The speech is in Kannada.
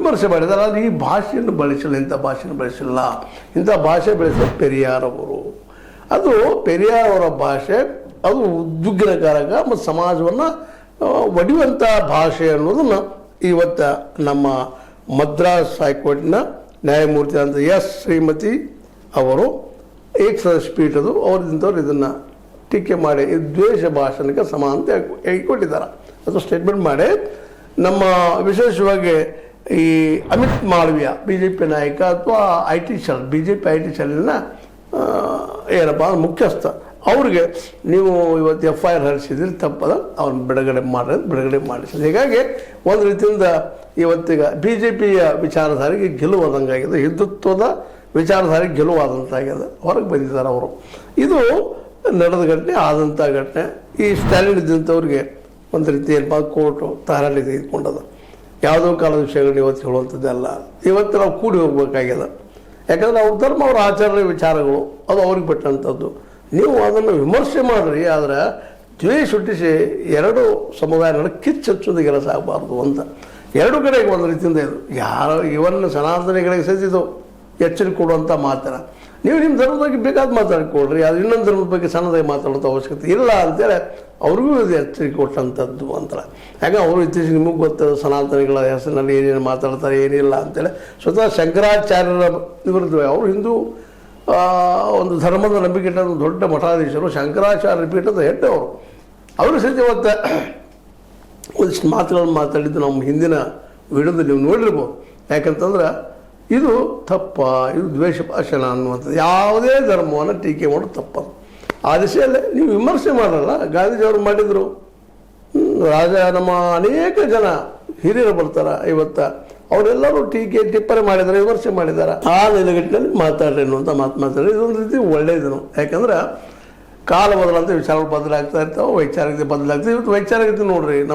ವಿಮರ್ಶೆ ಮಾಡಿದ್ದಾರೆ. ಆದರೆ ಈ ಭಾಷೆಯನ್ನು ಬಳಸಿಲ್ಲ, ಇಂಥ ಭಾಷೆಯನ್ನು ಬಳಸಿಲ್ಲ. ಇಂಥ ಭಾಷೆ ಬೆಳೆಸಿದ ಪೆರಿಯಾರವರು. ಅದು ಪೆರಿಯಾರವರ ಭಾಷೆ, ಅದು ಉದ್ವಿಗ್ನಕಾರಕ ಮತ್ತು ಸಮಾಜವನ್ನು ಒಡೆಯುವಂಥ ಭಾಷೆ ಅನ್ನೋದನ್ನು ಇವತ್ತು ನಮ್ಮ ಮದ್ರಾಸ್ ಹೈಕೋರ್ಟಿನ ನ್ಯಾಯಮೂರ್ತಿ ಅಂತ ಶ್ರೀಮತಿ ಅವರು ಏಕಸದಸ್ಯ ಪೀಠದು ಅವರಿಂದವ್ರು ಇದನ್ನು ಟೀಕೆ ಮಾಡಿ ದ್ವೇಷ ಭಾಷಣಕ್ಕೆ ಸಮ ಅಂತ ಕೊಟ್ಟಿದ್ದಾರೆ. ಅದು ಸ್ಟೇಟ್ಮೆಂಟ್ ಮಾಡಿ ನಮ್ಮ ವಿಶೇಷವಾಗಿ ಈ ಅಮಿತ್ ಮಾಳವಿಯ BJP ನಾಯಕ ಅಥವಾ IT ಸೆಲ್ BJP IT ಸೆಲ್ಲಿನ ಏನಪ್ಪ ಮುಖ್ಯಸ್ಥ ಅವ್ರಿಗೆ ನೀವು ಇವತ್ತು FIR ಹರಿಸಿದ್ರೆ ತಪ್ಪದ, ಅವ್ರನ್ನ ಬಿಡುಗಡೆ ಮಾಡಿಸಿದ್ರು. ಹೀಗಾಗಿ ಒಂದು ರೀತಿಯಿಂದ ಇವತ್ತಿಗ BJPಯ ವಿಚಾರಧಾರೆಗೆ ಗೆಲುವಾದಂಗಾಗಿದೆ, ಹಿಂದುತ್ವದ ವಿಚಾರಧಾರೆಗೆ ಗೆಲುವಾದಂತಾಗಿದೆ, ಹೊರಗೆ ಬಂದಿದ್ದಾರೆ ಅವರು. ಇದು ನಡೆದ ಘಟನೆ, ಆದಂಥ ಘಟನೆ. ಈ ಸ್ಟ್ಯಾಲಿನ್ ಇದ್ದಂಥವ್ರಿಗೆ ಒಂದು ರೀತಿ ಏನಪ್ಪ ಕೋರ್ಟು ತಾರಾಳಿ ತೆಗೆದುಕೊಂಡದ. ಯಾವುದೋ ಕಾಲದ ವಿಷಯಗಳನ್ನ ಇವತ್ತು ಹೇಳುವಂಥದ್ದೆಲ್ಲ ಇವತ್ತು ನಾವು ಕೂಡಿ ಹೋಗ್ಬೇಕಾಗ್ಯದ. ಯಾಕಂದರೆ ಅವ್ರ ಧರ್ಮ, ಅವ್ರ ಆಚರಣೆ ವಿಚಾರಗಳು ಅದು ಅವ್ರಿಗೆ ಬಿಟ್ಟಂಥದ್ದು. ನೀವು ಅದನ್ನು ವಿಮರ್ಶೆ ಮಾಡಿರಿ, ಆದರೆ ದ್ವೇಷ ಹುಟ್ಟಿಸಿ ಎರಡು ಸಮುದಾಯ ನಡುವೆ ಕಿಚ್ಚಚ್ಚೋದು ಕೆಲಸ ಆಗಬಾರ್ದು ಅಂತ ಎರಡು ಕಡೆಗೆ ಒಂದು ರೀತಿಯಿಂದ ಇದು ಯಾರೋ ಇವನ್ ಸನಾತನಿಗಳಿಗೆ ಸಹಿಸಿದ್ದು ಎಚ್ಚರಿಕೆ ಕೊಡುವಂಥ ಮಾತನ್ನ ನೀವು ನಿಮ್ಮ ಧರ್ಮದ ಬಗ್ಗೆ ಬೇಕಾದ ಮಾತಾಡ್ಕೊಳ್ರಿ, ಅದು ಇನ್ನೊಂದು ಧರ್ಮದ ಬಗ್ಗೆ ಸಣ್ಣದಾಗಿ ಮಾತಾಡೋದು ಅವಶ್ಯಕತೆ ಇಲ್ಲ ಅಂತೇಳಿ ಅವ್ರಿಗೂ ಇದು ಎಚ್ಚರಿಕೆ ಕೊಟ್ಟಂಥದ್ದು ಅಂತಾರೆ. ಯಾಕೆ ಅವರು ಇತ್ತೀಚೆಗೆ ನಿಮಗೆ ಗೊತ್ತದ ಸನಾತನಿಗಳ ಹೆಸರಿನಲ್ಲಿ ಏನೇನು ಮಾತಾಡ್ತಾರೆ ಏನಿಲ್ಲ ಅಂತೇಳಿ ಸ್ವತಃ ಶಂಕರಾಚಾರ್ಯರ ವಿರುದ್ಧ ಅವರು ಹಿಂದೂ ಒಂದು ಧರ್ಮದ ನಂಬಿಕೆ ಇಟ್ಟ ದೊಡ್ಡ ಮಠಾಧೀಶರು, ಶಂಕರಾಚಾರ್ಯ ಪೀಠದ ಹೆಡ್ ಅವರು ಸಹಿತ ಇವತ್ತು ಒಂದಿಷ್ಟು ಮಾತುಗಳನ್ನು ಮಾತಾಡಿದ್ದು ನಮ್ಮ ಹಿಂದಿನ ವಿಡಿಯೋದಲ್ಲಿ ನೀವು ನೋಡಿರ್ಬೋದು. ಯಾಕಂತಂದ್ರೆ ಇದು ತಪ್ಪ, ಇದು ದ್ವೇಷ ಭಾಷಣ ಅನ್ನುವಂಥದ್ದು. ಯಾವುದೇ ಧರ್ಮವನ್ನು ಟೀಕೆ ಮಾಡೋದು ತಪ್ಪದು. ಆ ದಿಶೆಯಲ್ಲೇ ನೀವು ವಿಮರ್ಶೆ ಮಾಡಲ್ಲ. ಗಾಂಧೀಜಿಯವರು ಮಾಡಿದರು, ನಮ್ಮ ಅನೇಕ ಜನ ಹಿರಿಯರು ಬರ್ತಾರೆ ಇವತ್ತು, ಅವರೆಲ್ಲರೂ ಟೀಕೆ ಟಿಪ್ಪಣಿ ಮಾಡಿದ್ದಾರೆ, ವಿಮರ್ಶೆ ಮಾಡಿದ್ದಾರೆ. ಆ ನೆಲೆಗಟ್ಟಿನಲ್ಲಿ ಮಾತಾಡ್ರಿ ಅನ್ನುವಂಥ ಮಾತಾಡಿ ಇದೊಂದು ರೀತಿ ಒಳ್ಳೆಯದು. ಯಾಕಂದ್ರೆ ಕಾಲ ಬದಲಾಂತ ವಿಚಾರಗಳು ಬದಲಾಗ್ತಾ ಇರ್ತಾವೆ, ವೈಚಾರಿಕತೆ ಬದಲಾಗ್ತದೆ. ಇವತ್ತು ವೈಚಾರಿಕತೆ ನೋಡ್ರಿ, ನಮ್ಮ